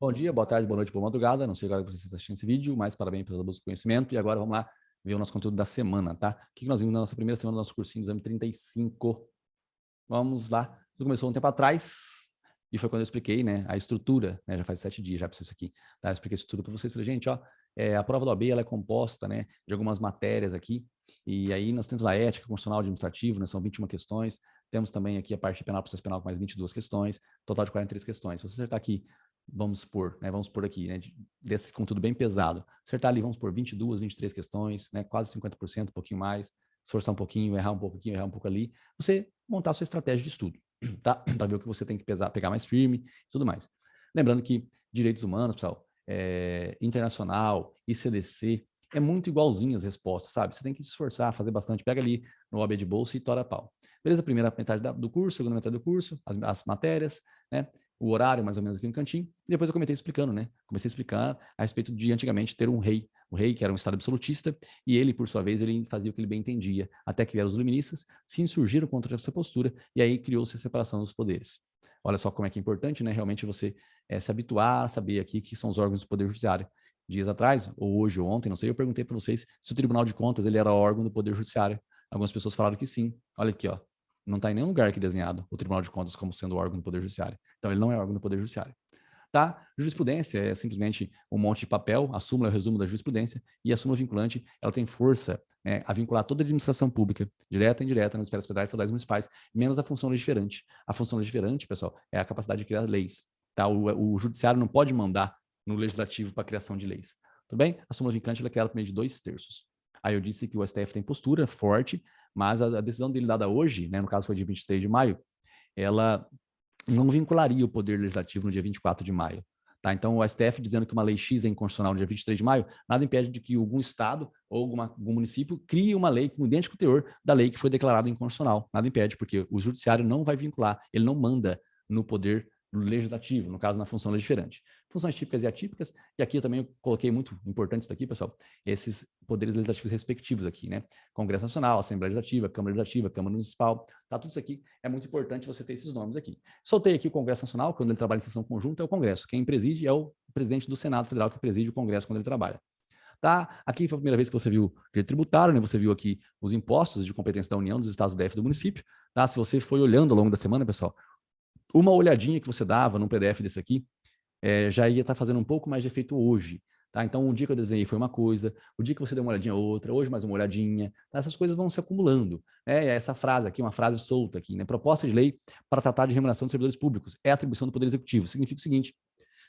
Bom dia, boa tarde, boa noite, boa madrugada. Não sei agora que você está assistindo esse vídeo, mas parabéns pela busca do conhecimento. E agora vamos lá ver o nosso conteúdo da semana, tá? O que nós vimos na nossa primeira semana do nosso cursinho do Exame 35? Vamos lá. Tudo começou um tempo atrás e foi quando eu expliquei, né, a estrutura, né? Já faz 7 dias já para isso aqui, tá? Eu expliquei a estrutura para vocês. Falei, gente, ó, a prova da OAB ela é composta, né, de algumas matérias aqui. E aí nós temos a ética, constitucional, administrativo, né? São 21 questões. Temos também aqui a parte penal, processo penal com mais 22 questões, total de 43 questões. Se você acertar aqui, vamos supor, né, vamos supor aqui, né, desse conteúdo bem pesado, acertar ali, vamos supor, 22, 23 questões, né, quase 50%, um pouquinho mais, esforçar um pouquinho, errar um pouquinho, errar um pouco ali, você montar a sua estratégia de estudo, tá? Para ver o que você tem que pesar, pegar mais firme e tudo mais. Lembrando que direitos humanos, pessoal, internacional, ICDC, é muito igualzinho as respostas, sabe? Você tem que se esforçar, fazer bastante, pega ali no OAB de bolsa e tora a pau. Beleza? Primeira metade do curso, segunda metade do curso, as matérias, né? O horário mais ou menos aqui no cantinho, e depois eu comecei explicando, né? Comecei a explicar a respeito de antigamente ter um rei, o rei que era um estado absolutista, e ele, por sua vez, ele fazia o que ele bem entendia, até que vieram os iluministas, se insurgiram contra essa postura, e aí criou-se a separação dos poderes. Olha só como é que é importante, né? Realmente você se habituar a saber aqui que são os órgãos do Poder Judiciário. Dias atrás, ou hoje, ou ontem, não sei, eu perguntei para vocês se o Tribunal de Contas ele era órgão do Poder Judiciário. Algumas pessoas falaram que sim. Olha aqui, ó. Não está em nenhum lugar aqui desenhado o Tribunal de Contas como sendo órgão do Poder Judiciário. Então, ele não é órgão do Poder Judiciário. Tá? Jurisprudência é simplesmente um monte de papel, a súmula é o resumo da jurisprudência, e a súmula vinculante, ela tem força, né, a vincular toda a administração pública, direta e indireta, nas esferas federais, estaduais e municipais, menos a função legiferante. A função legiferante, pessoal, é a capacidade de criar leis. Tá? O judiciário não pode mandar no legislativo para a criação de leis. Tudo bem? A súmula vinculante ela é criada por meio de 2/3. Aí eu disse que o STF tem postura forte, mas a decisão dele dada hoje, né, no caso foi dia 23 de maio, ela não vincularia o Poder Legislativo no dia 24 de maio. Tá? Então, o STF dizendo que uma lei X é inconstitucional no dia 23 de maio, nada impede de que algum estado ou algum município crie uma lei com idêntico teor da lei que foi declarada inconstitucional. Nada impede, porque o judiciário não vai vincular, ele não manda no poder legislativo, no caso, na função legiferante. Funções típicas e atípicas, e aqui eu também coloquei muito importante isso daqui, pessoal, esses poderes legislativos respectivos aqui, né? Congresso Nacional, Assembleia Legislativa, Câmara Legislativa, Câmara Municipal, tá? Tudo isso aqui é muito importante você ter esses nomes aqui. Soltei aqui o Congresso Nacional, quando ele trabalha em sessão conjunta, é o Congresso. Quem preside é o presidente do Senado Federal, que preside o Congresso quando ele trabalha. Tá? Aqui foi a primeira vez que você viu o direito tributário, né? Você viu aqui os impostos de competência da União, dos estados, do DF e do município. Tá? Se você foi olhando ao longo da semana, pessoal, uma olhadinha que você dava num PDF desse aqui, já ia estar fazendo um pouco mais de efeito hoje. Tá? Então, o dia que eu desenhei foi uma coisa, o dia que você deu uma olhadinha outra, hoje mais uma olhadinha, tá? Essas coisas vão se acumulando. Essa frase aqui, uma frase solta aqui, né? Proposta de lei para tratar de remuneração de servidores públicos é atribuição do Poder Executivo. Significa o seguinte,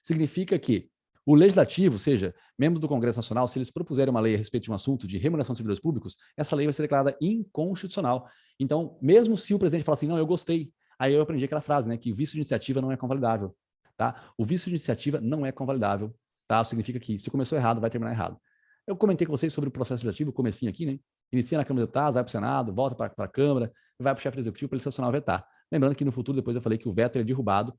significa que o Legislativo, ou seja, membros do Congresso Nacional, se eles propuserem uma lei a respeito de um assunto de remuneração de servidores públicos, essa lei vai ser declarada inconstitucional. Então, mesmo se o presidente falar assim, não, eu gostei, aí eu aprendi aquela frase, né, que o vício de iniciativa não é convalidável. Tá? O vício de iniciativa não é convalidável. Tá? Significa que se começou errado, vai terminar errado. Eu comentei com vocês sobre o processo legislativo, o comecinho aqui, né? Inicia na Câmara dos Deputados, vai para o Senado, volta para a Câmara, vai para o chefe do Executivo para ele sancionar o vetar. Lembrando que no futuro, depois eu falei que o veto é derrubado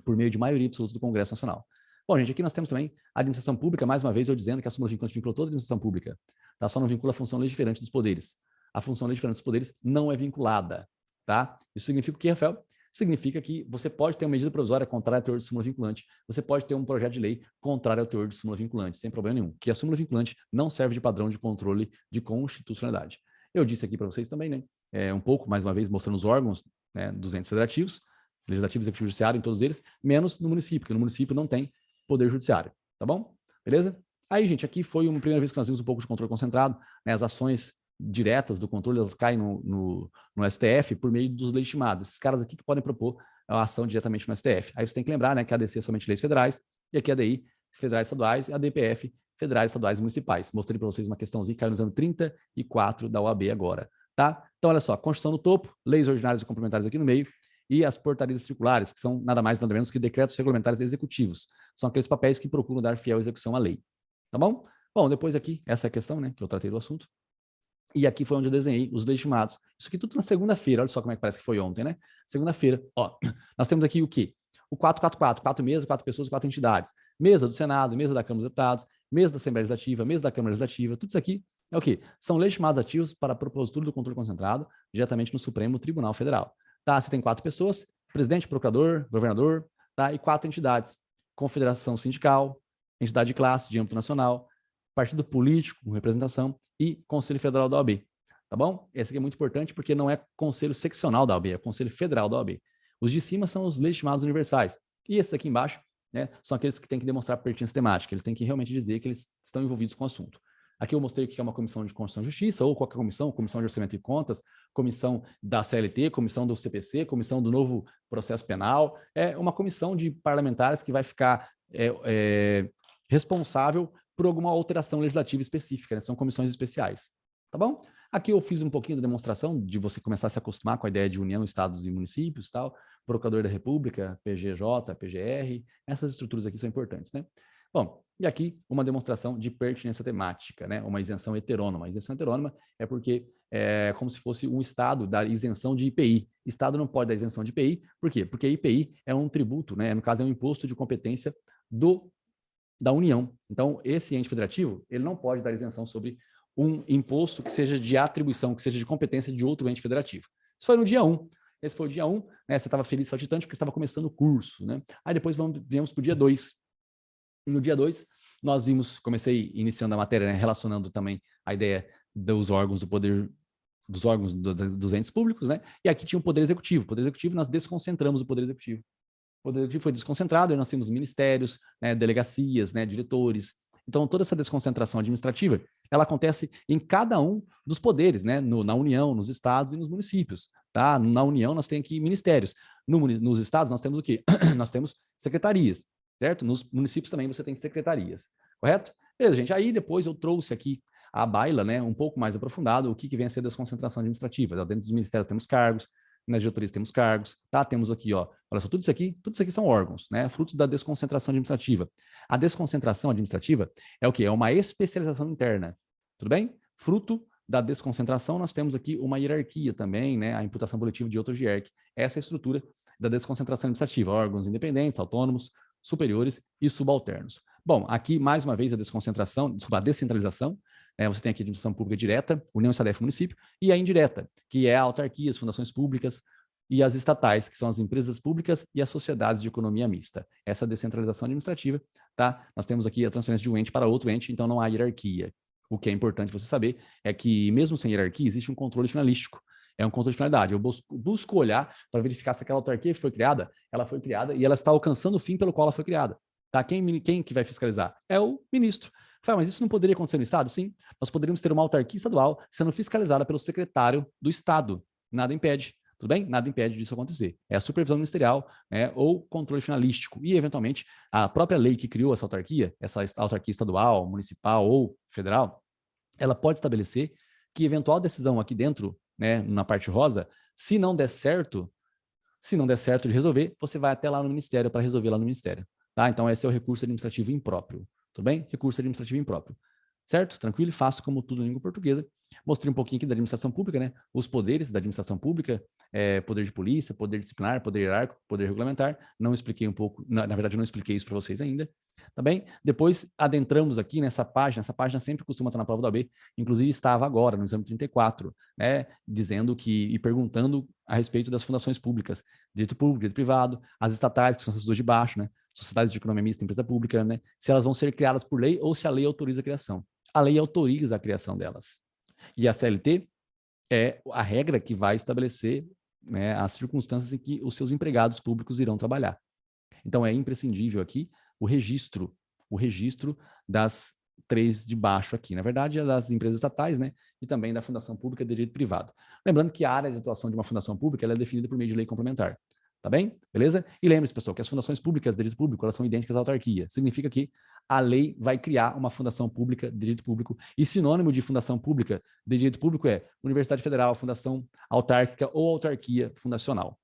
por meio de maioria absoluta do Congresso Nacional. Bom, gente, aqui nós temos também a administração pública, mais uma vez eu dizendo que a súmula vinculante vincula toda a administração pública, tá? Só não vincula a função legiferante dos poderes. A função legiferante dos poderes não é vinculada, tá? Isso significa o quê, Rafael? Significa que você pode ter uma medida provisória contrária ao teor de súmula vinculante, você pode ter um projeto de lei contrário ao teor de súmula vinculante, sem problema nenhum, que a súmula vinculante não serve de padrão de controle de constitucionalidade. Eu disse aqui para vocês também, né, um pouco, mais uma vez, mostrando os órgãos, né, dos entes federativos, legislativo, executivo, judiciário, em todos eles, menos no município, porque no município não tem poder judiciário, tá bom? Beleza? Aí, gente, aqui foi uma primeira vez que nós vimos um pouco de controle concentrado, né, as ações diretas do controle, elas caem no STF por meio dos legitimados. Esses caras aqui que podem propor a ação diretamente no STF. Aí você tem que lembrar, né, que a ADC é somente leis federais, e aqui a ADI, federais estaduais, e a DPF, federais, estaduais e municipais. Mostrei para vocês uma questãozinha que caiu no exame 34 da OAB agora, tá? Então, olha só, Constituição no topo, leis ordinárias e complementares aqui no meio, e as portarias circulares, que são nada mais nada menos que decretos regulamentares executivos. São aqueles papéis que procuram dar fiel execução à lei. Tá bom? Bom, depois aqui, essa é a questão, né, que eu tratei do assunto. E aqui foi onde eu desenhei os legitimados. Isso aqui tudo na segunda-feira, olha só como é que parece que foi ontem, né? Segunda-feira, ó, nós temos aqui o quê? O 444, 4 mesas, 4 pessoas, 4 entidades. Mesa do Senado, mesa da Câmara dos Deputados, mesa da Assembleia Legislativa, mesa da Câmara Legislativa, tudo isso aqui é o quê? São legitimados ativos para a propositura do controle concentrado diretamente no Supremo Tribunal Federal. Tá? Você tem 4 pessoas, presidente, procurador, governador, tá? E 4 entidades. confederação sindical, entidade de classe de âmbito nacional, partido político com representação e Conselho Federal da OAB. Tá bom? Esse aqui é muito importante porque não é Conselho Seccional da OAB, é Conselho Federal da OAB. Os de cima são os legitimados universais. E esses aqui embaixo, né, são aqueles que têm que demonstrar pertinência temática. Eles têm que realmente dizer que eles estão envolvidos com o assunto. Aqui eu mostrei o que é uma comissão de Constituição e Justiça, ou qualquer comissão, comissão de orçamento e contas, comissão da CLT, comissão do CPC, comissão do novo processo penal. É uma comissão de parlamentares que vai ficar responsável por alguma alteração legislativa específica, né? São comissões especiais. Tá bom? Aqui eu fiz um pouquinho da demonstração de você começar a se acostumar com a ideia de união, estados e municípios, tal, Procurador da República, PGJ, PGR, essas estruturas aqui são importantes, né? Bom, e aqui uma demonstração de pertinência temática, né? Uma isenção heterônoma. A isenção heterônoma é porque é como se fosse um estado da isenção de IPI. Estado não pode dar isenção de IPI, por quê? Porque IPI é um tributo, né? No caso é um imposto de competência da União. Então, esse ente federativo, ele não pode dar isenção sobre um imposto que seja de atribuição, que seja de competência de outro ente federativo. Isso foi no dia 1. Esse foi o dia 1, né? Você estava feliz, saltitante, porque estava começando o curso, né? Aí depois viemos para o dia 2. E no dia 2, nós vimos, comecei iniciando a matéria, né, relacionando também a ideia dos órgãos do poder, dos órgãos dos entes públicos, né? E aqui tinha o Poder Executivo. O Poder Executivo, nós desconcentramos o Poder Executivo. O Poder Executivo foi desconcentrado, e nós temos ministérios, né, delegacias, né, diretores. Então, toda essa desconcentração administrativa, ela acontece em cada um dos poderes, né, na União, nos estados e nos municípios. Tá? Na União, nós temos aqui ministérios. Nos estados, nós temos o quê? Nós temos secretarias, certo? Nos municípios também você tem secretarias, correto? Beleza, gente. Aí depois eu trouxe aqui a baila, né, um pouco mais aprofundado, o que vem a ser desconcentração administrativa. Dentro dos ministérios temos cargos, nas diretorias temos cargos, tá? Temos aqui, ó, olha só, tudo isso aqui são órgãos, né? Frutos da desconcentração administrativa. A desconcentração administrativa é o quê? É uma especialização interna, tudo bem? Fruto da desconcentração, nós temos aqui uma hierarquia também, né? A imputação coletiva de outro hierarquia. Essa é a estrutura da desconcentração administrativa, órgãos independentes, autônomos, superiores e subalternos. Bom, aqui, mais uma vez, a descentralização, você tem aqui a administração pública direta, União, SADEF, município, e a indireta, que é a autarquia, as fundações públicas e as estatais, que são as empresas públicas e as sociedades de economia mista. Essa descentralização administrativa, tá? Nós temos aqui a transferência de um ente para outro ente, então não há hierarquia. O que é importante você saber é que, mesmo sem hierarquia, existe um controle finalístico. É um controle de finalidade. Eu busco olhar para verificar se aquela autarquia que foi criada, ela foi criada e ela está alcançando o fim pelo qual ela foi criada. Tá? Quem que vai fiscalizar? É o ministro. Mas isso não poderia acontecer no Estado? Sim. Nós poderíamos ter uma autarquia estadual sendo fiscalizada pelo secretário do Estado. Nada impede. Tudo bem? Nada impede disso acontecer. É a supervisão ministerial, né, ou controle finalístico. E, eventualmente, a própria lei que criou essa autarquia estadual, municipal ou federal, ela pode estabelecer que eventual decisão aqui dentro, né, na parte rosa, se não der certo de resolver, você vai até lá no Ministério para resolver lá no Ministério. Tá? Então, esse é o recurso administrativo impróprio. Tudo bem? Recurso administrativo impróprio. Certo? Tranquilo e fácil, como tudo em língua portuguesa. Mostrei um pouquinho aqui da administração pública, né? Os poderes da administração pública, poder de polícia, poder disciplinar, poder hierárquico, poder regulamentar. Não expliquei um pouco, na verdade, eu não expliquei isso para vocês ainda. Tá bem? Depois adentramos aqui nessa página. Essa página sempre costuma estar na prova da OAB, inclusive estava agora, no exame 34, né? Dizendo e perguntando a respeito das fundações públicas, direito público, direito privado, as estatais, que são essas duas de baixo, né? Sociedades de economia mista, empresa pública, né? Se elas vão ser criadas por lei ou se a lei autoriza a criação. A lei autoriza a criação delas. E a CLT é a regra que vai estabelecer, né, as circunstâncias em que os seus empregados públicos irão trabalhar. Então, é imprescindível aqui o registro das três de baixo aqui. Na verdade, é das empresas estatais, né, e também da fundação pública de direito privado. Lembrando que a área de atuação de uma fundação pública ela é definida por meio de lei complementar. Tá bem? Beleza? E lembre-se, pessoal, que as fundações públicas de direito público elas são idênticas à autarquia. Significa que a lei vai criar uma fundação pública de direito público e sinônimo de fundação pública de direito público é Universidade Federal, fundação autárquica ou autarquia fundacional.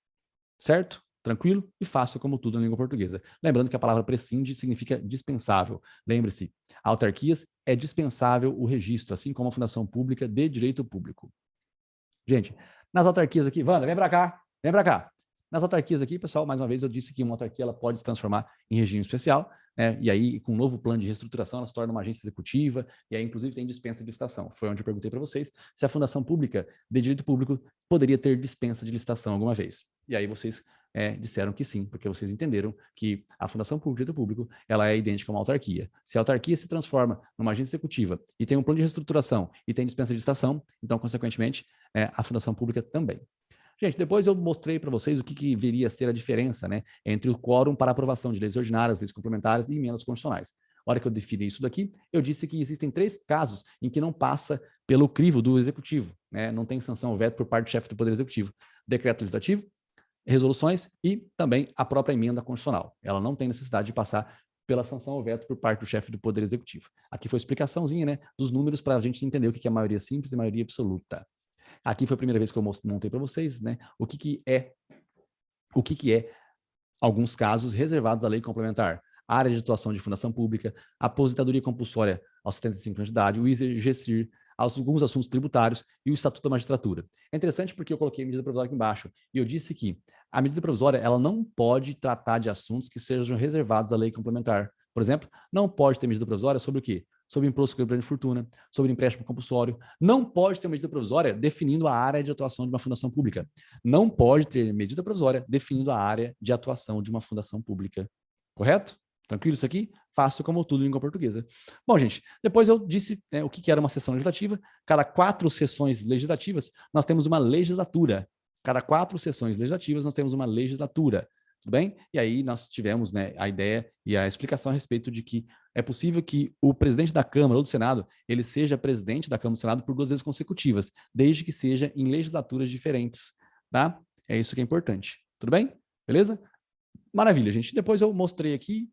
Certo? Tranquilo e fácil como tudo na língua portuguesa. Lembrando que a palavra prescinde significa dispensável. Lembre-se, autarquias é dispensável o registro, assim como a fundação pública de direito público. Gente, nas autarquias aqui, Wanda, vem para cá, vem para cá. Nas autarquias aqui, pessoal, mais uma vez eu disse que uma autarquia ela pode se transformar em regime especial, né? E aí, com um novo plano de reestruturação, ela se torna uma agência executiva, e aí, inclusive, tem dispensa de licitação. Foi onde eu perguntei para vocês se a fundação pública de direito público poderia ter dispensa de licitação alguma vez. E aí vocês disseram que sim, porque vocês entenderam que a fundação pública do público ela é idêntica a uma autarquia. Se a autarquia se transforma numa agência executiva e tem um plano de reestruturação e tem dispensa de licitação, então, consequentemente, a fundação pública também. Gente, depois eu mostrei para vocês o que viria a ser a diferença, né, entre o quórum para aprovação de leis ordinárias, leis complementares e emendas constitucionais. A hora que eu defini isso daqui, eu disse que existem 3 casos em que não passa pelo crivo do executivo, né, não tem sanção ou veto por parte do chefe do Poder Executivo. Decreto legislativo, resoluções e também a própria emenda constitucional. Ela não tem necessidade de passar pela sanção ou veto por parte do chefe do Poder Executivo. Aqui foi a explicaçãozinha, né, dos números para a gente entender o que é maioria simples e maioria absoluta. Aqui foi a primeira vez que eu montei para vocês, né, o que é alguns casos reservados à lei complementar. A área de atuação de fundação pública, a aposentadoria compulsória aos 75 anos de idade, o IGCIR, alguns assuntos tributários e o Estatuto da Magistratura. É interessante porque eu coloquei a medida provisória aqui embaixo e eu disse que a medida provisória ela não pode tratar de assuntos que sejam reservados à lei complementar. Por exemplo, não pode ter medida provisória sobre o quê? Sobre imposto sobre grande fortuna, sobre empréstimo compulsório. Não pode ter medida provisória definindo a área de atuação de uma fundação pública. Não pode ter medida provisória definindo a área de atuação de uma fundação pública. Correto? Tranquilo isso aqui? Fácil como tudo em língua portuguesa. Bom, gente, depois eu disse, né, o que era uma sessão legislativa. Cada 4 sessões legislativas, nós temos uma legislatura. Cada 4 sessões legislativas, nós temos uma legislatura. Tudo bem? E aí nós tivemos, né, a ideia e a explicação a respeito de que é possível que o presidente da Câmara ou do Senado, ele seja presidente da Câmara ou do Senado por 2 vezes consecutivas, desde que seja em legislaturas diferentes, tá? É isso que é importante. Tudo bem? Beleza? Maravilha, gente. Depois eu mostrei aqui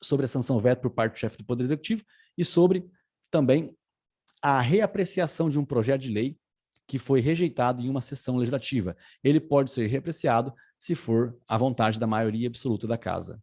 sobre a sanção veto por parte do chefe do Poder Executivo e sobre também a reapreciação de um projeto de lei que foi rejeitado em uma sessão legislativa. Ele pode ser reapreciado se for à vontade da maioria absoluta da casa.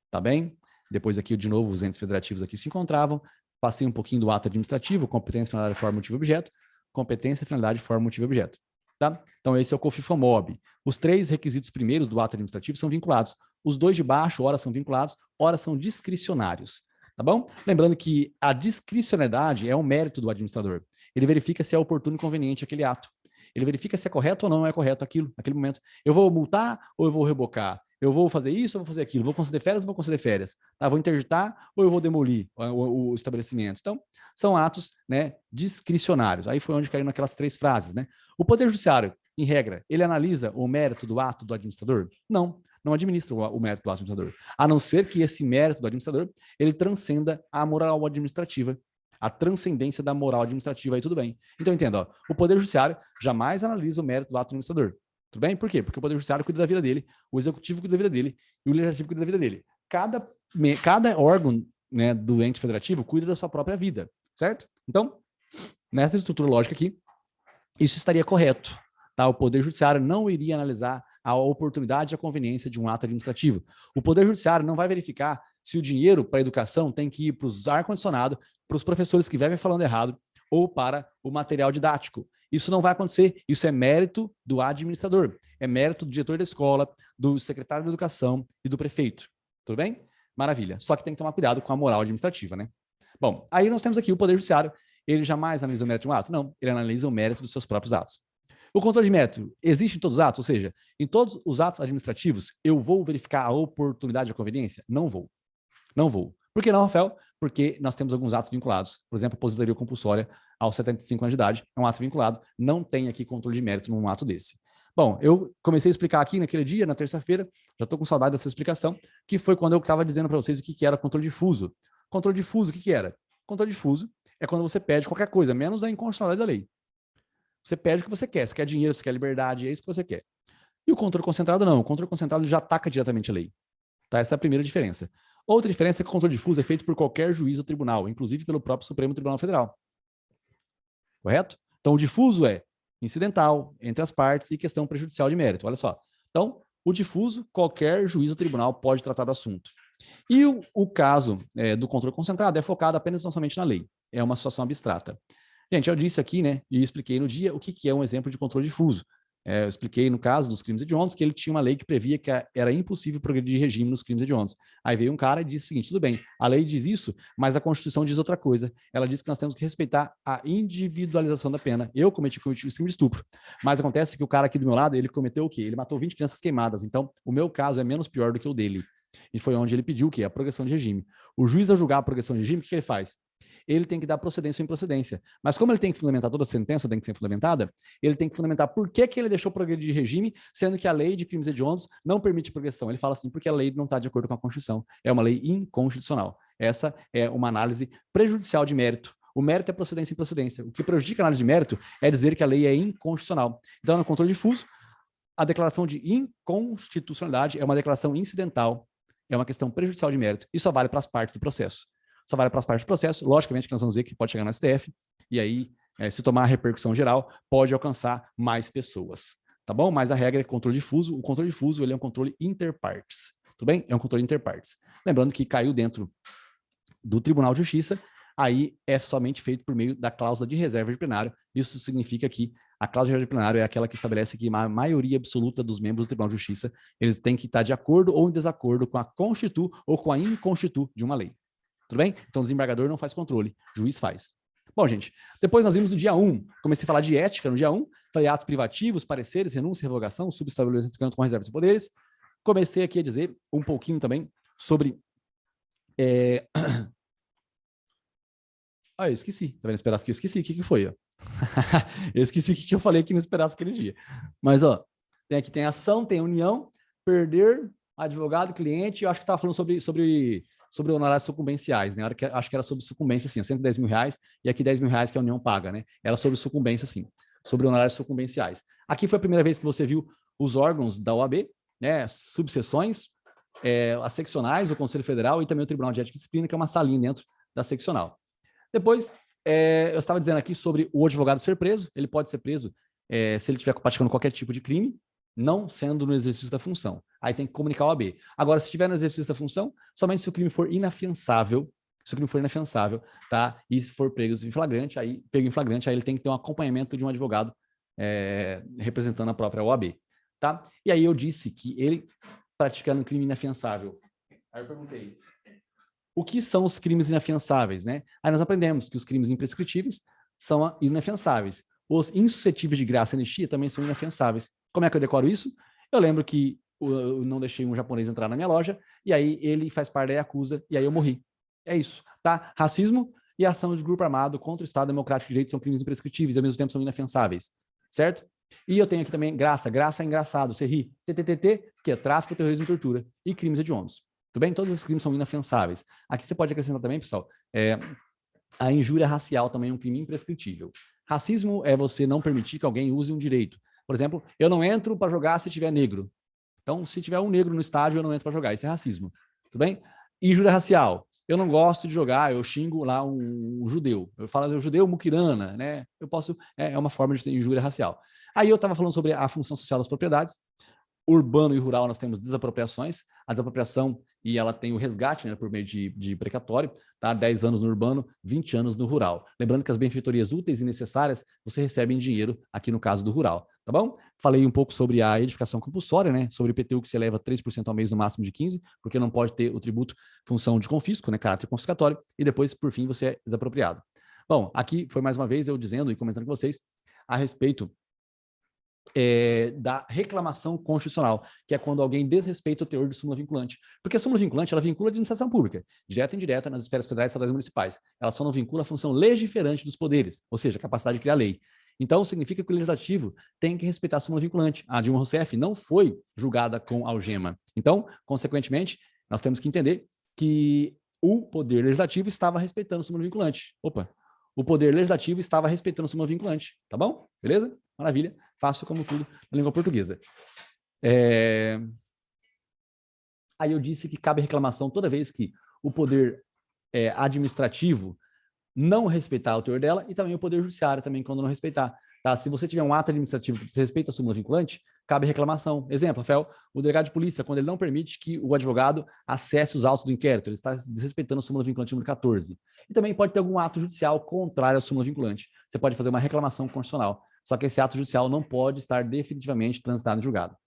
Tá bem? Depois aqui, de novo, os entes federativos aqui se encontravam. Passei um pouquinho do ato administrativo, competência, finalidade, forma, motivo e objeto. Competência, finalidade, forma, motivo e objeto. Tá? Então, esse é o COFIFAMOB. Os 3 requisitos primeiros do ato administrativo são vinculados. Os 2 de baixo, ora são vinculados, ora são discricionários. Tá bom? Lembrando que a discricionariedade é um mérito do administrador. Ele verifica se é oportuno e conveniente aquele ato. Ele verifica se é correto ou não é correto aquilo, naquele momento. Eu vou multar ou eu vou rebocar? Eu vou fazer isso ou vou fazer aquilo? Vou conceder férias ou vou conceder férias? Tá? Vou interditar ou eu vou demolir o estabelecimento? Então, são atos, né, discricionários. Aí foi onde caiu naquelas 3 frases, né? O Poder Judiciário, em regra, ele analisa o mérito do ato do administrador? Não, não administra o mérito do ato do administrador. A não ser que esse mérito do administrador, ele transcenda a moral administrativa, a transcendência da moral administrativa, aí tudo bem. Então, entenda, ó, o Poder Judiciário jamais analisa o mérito do ato do administrador. Tudo bem? Por quê? Porque o Poder Judiciário cuida da vida dele, o Executivo cuida da vida dele e o Legislativo cuida da vida dele. Cada órgão, né, do ente federativo cuida da sua própria vida, certo? Então, nessa estrutura lógica aqui, isso estaria correto. Tá? O Poder Judiciário não iria analisar a oportunidade e a conveniência de um ato administrativo. O Poder Judiciário não vai verificar se o dinheiro para a educação tem que ir para os ar-condicionado, para os professores que vivem falando errado, ou para o material didático. Isso não vai acontecer. Isso é mérito do administrador. É mérito do diretor da escola, do secretário de educação e do prefeito. Tudo bem? Maravilha. Só que tem que tomar cuidado com a moral administrativa, né? Bom, aí nós temos aqui o Poder Judiciário. Ele jamais analisa o mérito de um ato? Não. Ele analisa o mérito dos seus próprios atos. O controle de mérito existe em todos os atos? Ou seja, em todos os atos administrativos, eu vou verificar a oportunidade e a conveniência? Não vou. Não vou. Por que não, Rafael? Porque nós temos alguns atos vinculados. Por exemplo, aposentadoria compulsória aos 75 anos de idade é um ato vinculado. Não tem aqui controle de mérito num ato desse. Bom, eu comecei a explicar aqui naquele dia, na terça-feira, já estou com saudade dessa explicação, que foi quando eu estava dizendo para vocês o que era controle difuso. Controle difuso, o que era? Controle difuso é quando você pede qualquer coisa, menos a inconstitucionalidade da lei. Você pede o que você quer. Você quer dinheiro, você quer liberdade, é isso que você quer. E o controle concentrado não. O controle concentrado já ataca diretamente a lei. Tá? Essa é a primeira diferença. Outra diferença é que o controle difuso é feito por qualquer juiz ou tribunal, inclusive pelo próprio Supremo Tribunal Federal. Correto? Então, o difuso é incidental, entre as partes e questão prejudicial de mérito. Olha só. Então, o difuso, qualquer juiz ou tribunal pode tratar do assunto. E o caso do controle concentrado é focado apenas não somente na lei. É uma situação abstrata. Gente, eu disse aqui, né, e expliquei no dia o que é um exemplo de controle difuso. Eu expliquei no caso dos crimes hediondos que ele tinha uma lei que previa que era impossível progredir regime nos crimes hediondos. Aí veio um cara e disse o seguinte, tudo bem, a lei diz isso, mas a Constituição diz outra coisa. Ela diz que nós temos que respeitar a individualização da pena. Eu cometi o crime de estupro, mas acontece que o cara aqui do meu lado, ele cometeu o quê? Ele matou 20 crianças queimadas, então o meu caso é menos pior do que o dele. E foi onde ele pediu o quê? A progressão de regime. O juiz, ao julgar a progressão de regime, o que ele faz? Ele tem que dar procedência ou improcedência. Mas como ele tem que fundamentar, toda a sentença tem que ser fundamentada, ele tem que fundamentar por que ele deixou progredir de regime, sendo que a lei de crimes hediondos não permite progressão. Ele fala assim, porque a lei não está de acordo com a Constituição. É uma lei inconstitucional. Essa é uma análise prejudicial de mérito. O mérito é procedência e improcedência. O que prejudica a análise de mérito é dizer que a lei é inconstitucional. Então, no controle difuso, a declaração de inconstitucionalidade é uma declaração incidental, é uma questão prejudicial de mérito, e só vale para as partes do processo. Só vale para as partes do processo, logicamente que nós vamos ver que pode chegar no STF, e aí, se tomar a repercussão geral, pode alcançar mais pessoas, tá bom? Mas a regra é controle difuso, o controle difuso ele é um controle interpartes, tudo bem? É um controle interpartes. Lembrando que caiu dentro do Tribunal de Justiça, aí é somente feito por meio da cláusula de reserva de plenário, isso significa que a cláusula de reserva de plenário é aquela que estabelece que a maioria absoluta dos membros do Tribunal de Justiça, eles têm que estar de acordo ou em desacordo com a constitu ou com a inconstitu de uma lei. Tudo bem? Então, o desembargador não faz controle, o juiz faz. Bom, gente, depois nós vimos no dia 1, comecei a falar de ética no dia 1, falei atos privativos, pareceres, renúncia, revogação, subestabelecimento com reservas de poderes. Comecei aqui a dizer um pouquinho também sobre... eu esqueci, tá vendo? Esperasse que eu esqueci, o que foi, ó? Eu esqueci o que eu falei que não esperasse aquele dia. Mas, ó, aqui tem ação, tem união, perder, advogado, cliente, eu acho que estava falando sobre honorários sucumbenciais, né? Acho que era sobre sucumbência, assim, R$110 mil, e aqui R$10 mil que a União paga, né? Era sobre sucumbência, sim, sobre honorários sucumbenciais. Aqui foi a primeira vez que você viu os órgãos da OAB, né? Subseções, as seccionais, o Conselho Federal e também o Tribunal de Ética e Disciplina, que é uma salinha dentro da seccional. Depois, eu estava dizendo aqui sobre o advogado ser preso, ele pode ser preso se ele estiver praticando qualquer tipo de crime, não sendo no exercício da função. Aí tem que comunicar ao OAB. Agora, se estiver no exercício da função, somente se o crime for inafiançável, tá? E se for pego em flagrante, aí ele tem que ter um acompanhamento de um advogado representando a própria OAB, tá? E aí eu disse que ele praticando crime inafiançável. Aí eu perguntei, o que são os crimes inafiançáveis, né? Aí nós aprendemos que os crimes imprescritíveis são inafiançáveis. Os insuscetíveis de graça e anistia também são inafiançáveis. Como é que eu decoro isso? Eu lembro que eu não deixei um japonês entrar na minha loja, e aí ele faz parte da Yakuza, e aí eu morri. É isso, tá? Racismo e ação de grupo armado contra o Estado Democrático de Direito são crimes imprescritíveis e ao mesmo tempo são inafiançáveis, certo? E eu tenho aqui também graça é engraçado, você ri. TTT, que é tráfico, terrorismo e tortura, e crimes hediondos. Tudo bem? Todos esses crimes são inafiançáveis. Aqui você pode acrescentar também, pessoal, a injúria racial também é um crime imprescritível. Racismo é você não permitir que alguém use um direito. Por exemplo, eu não entro para jogar se tiver negro. Então, se tiver um negro no estádio, eu não entro para jogar. Isso é racismo. Tudo bem? Injúria racial. Eu não gosto de jogar, eu xingo lá um judeu. Eu falo judeu muquirana, né? Eu posso... É uma forma de ser injúria racial. Aí eu estava falando sobre a função social das propriedades. Urbano e rural, nós temos desapropriações. A desapropriação, e ela tem o resgate, né, por meio de precatório, tá? 10 anos no urbano, 20 anos no rural. Lembrando que as benfeitorias úteis e necessárias, você recebe em dinheiro, aqui no caso do rural, tá bom? Falei um pouco sobre a edificação compulsória, né? Sobre o IPTU que se eleva 3% ao mês, no máximo de 15%, porque não pode ter o tributo função de confisco, né? Caráter confiscatório, e depois, por fim, você é desapropriado. Bom, aqui foi mais uma vez eu dizendo e comentando com vocês a respeito da reclamação constitucional, que é quando alguém desrespeita o teor de súmula vinculante. Porque a súmula vinculante, ela vincula a administração pública, direta e indireta, nas esferas federais, estaduais e municipais. Ela só não vincula a função legiferante dos poderes, ou seja, a capacidade de criar lei. Então, significa que o legislativo tem que respeitar a súmula vinculante. A Dilma Rousseff não foi julgada com algema. Então, consequentemente, nós temos que entender que o poder legislativo estava respeitando a súmula vinculante. Opa! O poder legislativo estava respeitando a súmula vinculante. Tá bom? Beleza? Maravilha. Fácil como tudo na língua portuguesa. Aí eu disse que cabe reclamação toda vez que o poder administrativo não respeitar o teor dela, e também o poder judiciário também quando não respeitar. Tá? Se você tiver um ato administrativo que desrespeita a súmula vinculante, cabe reclamação. Exemplo, Rafael, o delegado de polícia, quando ele não permite que o advogado acesse os autos do inquérito, ele está desrespeitando a súmula vinculante número 14. E também pode ter algum ato judicial contrário à súmula vinculante. Você pode fazer uma reclamação constitucional. Só que esse ato judicial não pode estar definitivamente transitado em julgado.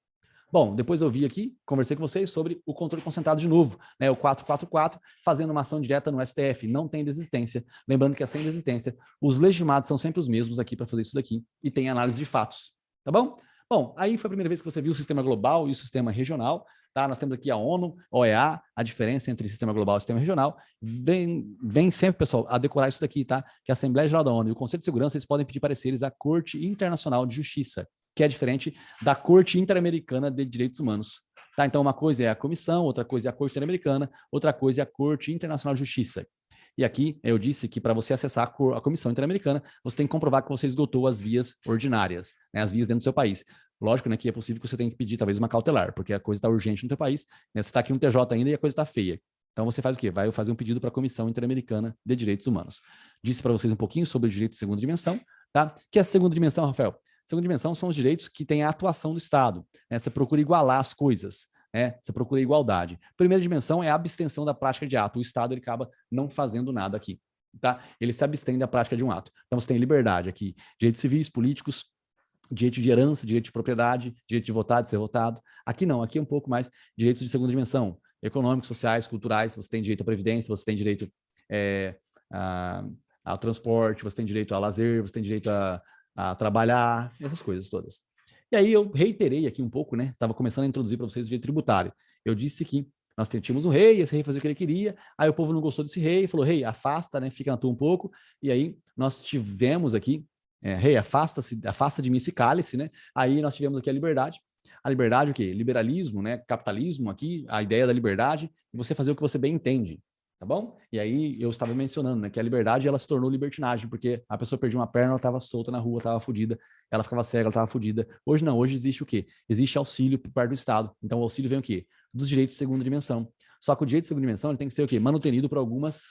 Bom, depois eu vi aqui, conversei com vocês sobre o controle concentrado de novo, né, o 444, fazendo uma ação direta no STF, não tem desistência. Lembrando que sem desistência, os legitimados são sempre os mesmos aqui para fazer isso daqui e tem análise de fatos, tá bom? Bom, aí foi a primeira vez que você viu o sistema global e o sistema regional, tá? Nós temos aqui a ONU, OEA, a diferença entre sistema global e sistema regional. Vem sempre, pessoal, a decorar isso daqui, tá? Que a Assembleia Geral da ONU e o Conselho de Segurança, eles podem pedir pareceres à Corte Internacional de Justiça, que é diferente da Corte Interamericana de Direitos Humanos. Tá? Então, uma coisa é a comissão, outra coisa é a Corte Interamericana, outra coisa é a Corte Internacional de Justiça. E aqui eu disse que para você acessar a Comissão Interamericana, você tem que comprovar que você esgotou as vias ordinárias, né, as vias dentro do seu país. Lógico, né, que é possível que você tenha que pedir talvez uma cautelar, porque a coisa está urgente no teu país, né, você está aqui no TJ ainda e a coisa está feia. Então você faz o quê? Vai fazer um pedido para a Comissão Interamericana de Direitos Humanos. Disse para vocês um pouquinho sobre o direito de segunda dimensão, tá? Que é a segunda dimensão, Rafael? Segunda dimensão são os direitos que têm a atuação do Estado, né? Você procura igualar as coisas, né? Você procura igualdade. Primeira dimensão é a abstenção da prática de ato. O Estado ele acaba não fazendo nada aqui, tá? Ele se abstém da prática de um ato. Então você tem liberdade aqui, direitos civis, políticos, direito de herança, direito de propriedade, direito de votar, de ser votado. Aqui não, aqui é um pouco mais direitos de segunda dimensão, econômicos, sociais, culturais. Você tem direito à previdência, você tem direito ao transporte, você tem direito a lazer, você tem direito a trabalhar, essas coisas todas. E aí eu reiterei aqui um pouco, né? Estava começando a introduzir para vocês o direito tributário. Eu disse que nós tínhamos um rei, esse rei fazia o que ele queria, aí o povo não gostou desse rei, falou, rei, afasta, né? Fica na tua um pouco. E aí nós tivemos aqui, rei, afasta de mim esse cálice, né? Aí nós tivemos aqui a liberdade. A liberdade, o quê? Liberalismo, né? Capitalismo aqui, a ideia da liberdade, e você fazer o que você bem entende. Tá bom? E aí eu estava mencionando, né, que a liberdade ela se tornou libertinagem, porque a pessoa perdia uma perna, ela estava solta na rua, estava fodida, ela ficava cega, ela estava fodida. Hoje não, hoje existe o quê? Existe auxílio por parte do Estado. Então o auxílio vem o quê? Dos direitos de segunda dimensão. Só que o direito de segunda dimensão ele tem que ser o quê? Manutenido por algumas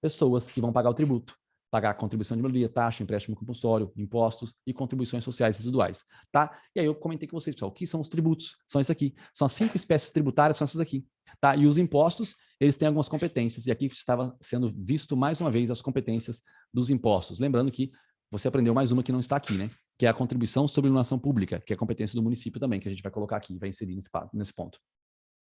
pessoas que vão pagar o tributo. Pagar a contribuição de melhoria, taxa, empréstimo compulsório, impostos e contribuições sociais residuais, tá? E aí eu comentei com vocês, pessoal, o que são os tributos? São esses aqui. São as 5 espécies tributárias, são essas aqui, tá? E os impostos, eles têm algumas competências, e aqui estava sendo visto mais uma vez as competências dos impostos. Lembrando que você aprendeu mais uma que não está aqui, né? Que é a contribuição sobre iluminação pública, que é a competência do município também, que a gente vai colocar aqui, vai inserir nesse ponto.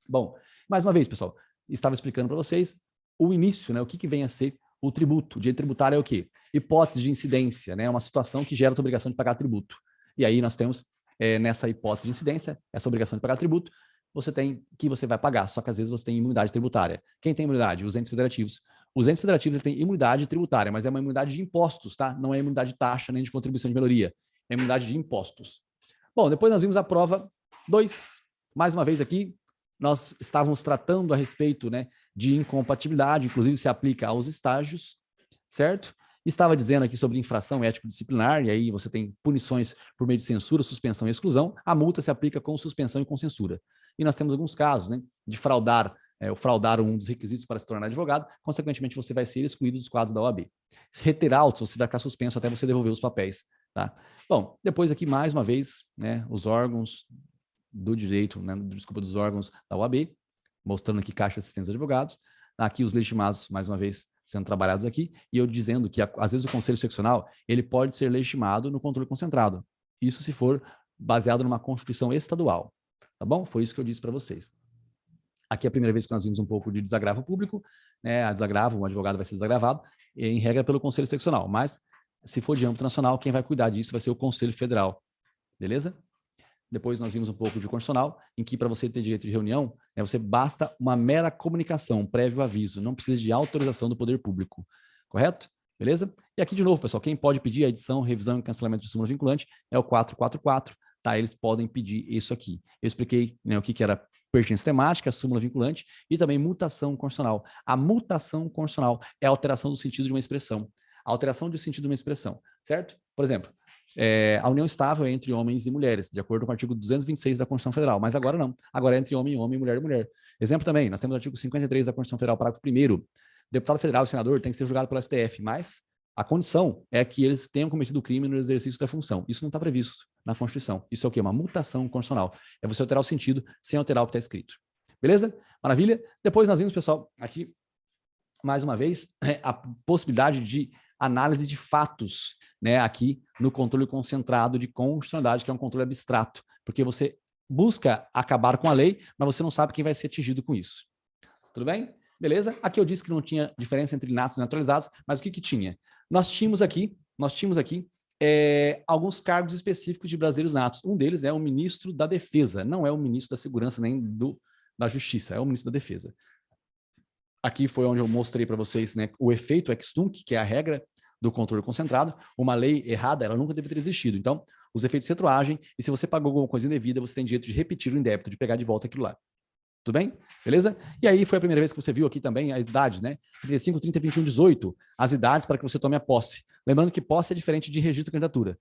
Bom, mais uma vez, pessoal, estava explicando para vocês o início, né? O que vem a ser o tributo. O direito tributário é o quê? Hipótese de incidência, né? Uma situação que gera a obrigação de pagar tributo. E aí nós temos, nessa hipótese de incidência, essa obrigação de pagar tributo, você tem que você vai pagar, só que às vezes você tem imunidade tributária. Quem tem imunidade? Os entes federativos. Os entes federativos têm imunidade tributária, mas é uma imunidade de impostos, tá? Não é imunidade de taxa nem de contribuição de melhoria. É imunidade de impostos. Bom, depois nós vimos a prova 2. Mais uma vez aqui, nós estávamos tratando a respeito, né, de incompatibilidade, inclusive se aplica aos estágios, certo? Estava dizendo aqui sobre infração ético-disciplinar, e aí você tem punições por meio de censura, suspensão e exclusão. A multa se aplica com suspensão e com censura. E nós temos alguns casos, né, de fraudar um dos requisitos para se tornar advogado, consequentemente você vai ser excluído dos quadros da OAB. Reter autos, você vai ficar suspenso até você devolver os papéis, tá? Bom, depois aqui, mais uma vez, né, os órgãos do direito, né, desculpa, dos órgãos da OAB, mostrando aqui Caixa de Assistência de Advogados, aqui os legitimados, mais uma vez, sendo trabalhados aqui, e eu dizendo que, às vezes, o Conselho Seccional, ele pode ser legitimado no controle concentrado. Isso se for baseado numa Constituição estadual, tá bom? Foi isso que eu disse para vocês. Aqui é a primeira vez que nós vimos um pouco de desagravo público, né, a desagravo, um advogado vai ser desagravado, em regra pelo Conselho Seccional, mas, se for de âmbito nacional, quem vai cuidar disso vai ser o Conselho Federal, beleza? Depois nós vimos um pouco de constitucional, em que para você ter direito de reunião, você basta uma mera comunicação, um prévio aviso, não precisa de autorização do poder público, correto? Beleza? E aqui de novo, pessoal, quem pode pedir a edição, revisão e cancelamento de súmula vinculante é o 444, tá? Eles podem pedir isso aqui. Eu expliquei, né, o que era pertinência temática, súmula vinculante e também mutação constitucional. A mutação constitucional é a alteração do sentido de uma expressão. A alteração do sentido de uma expressão, certo? Por exemplo, a união estável é entre homens e mulheres, de acordo com o artigo 226 da Constituição Federal, mas agora não. Agora é entre homem e homem, mulher e mulher. Exemplo também, nós temos o artigo 53 da Constituição Federal, parágrafo 1º. Deputado federal e senador tem que ser julgado pelo STF, mas a condição é que eles tenham cometido o crime no exercício da função. Isso não está previsto na Constituição. Isso é o quê? Uma mutação constitucional. É você alterar o sentido sem alterar o que está escrito. Beleza? Maravilha? Depois nós vimos, pessoal, aqui, mais uma vez, a possibilidade de análise de fatos, né, aqui no controle concentrado de constitucionalidade, que é um controle abstrato, porque você busca acabar com a lei, mas você não sabe quem vai ser atingido com isso. Tudo bem? Beleza? Aqui eu disse que não tinha diferença entre natos e naturalizados, mas o que tinha? Nós tínhamos aqui alguns cargos específicos de brasileiros natos. Um deles é o ministro da Defesa, não é o ministro da Segurança nem da Justiça, é o ministro da Defesa. Aqui foi onde eu mostrei para vocês, né, o efeito ex-tunc, que é a regra do controle concentrado. Uma lei errada, ela nunca deveria ter existido. Então, os efeitos retroagem, e se você pagou alguma coisa indevida, você tem direito de repetir o indébito, de pegar de volta aquilo lá. Tudo bem? Beleza? E aí foi a primeira vez que você viu aqui também as idades, né? 35, 30, 21, 18, as idades para que você tome a posse. Lembrando que posse é diferente de registro de candidatura.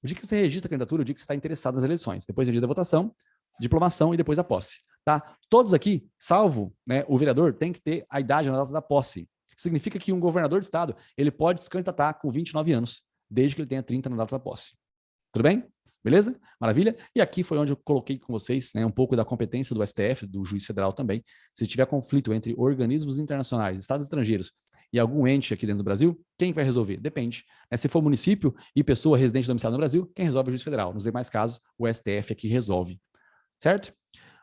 O dia que você registra a candidatura, o dia que você está interessado nas eleições. Depois é o dia da votação, diplomação e depois a posse. Tá? Todos aqui, salvo, né, o vereador, tem que ter a idade na data da posse. Significa que um governador de estado, ele pode se candidatar com 29 anos, desde que ele tenha 30 na data da posse. Tudo bem? Beleza? Maravilha? E aqui foi onde eu coloquei com vocês, né, um pouco da competência do STF, do juiz federal também. Se tiver conflito entre organismos internacionais, estados estrangeiros e algum ente aqui dentro do Brasil, quem vai resolver? Depende. Se for município e pessoa residente domiciliada no Brasil, quem resolve é o juiz federal. Nos demais casos, o STF aqui resolve. Certo?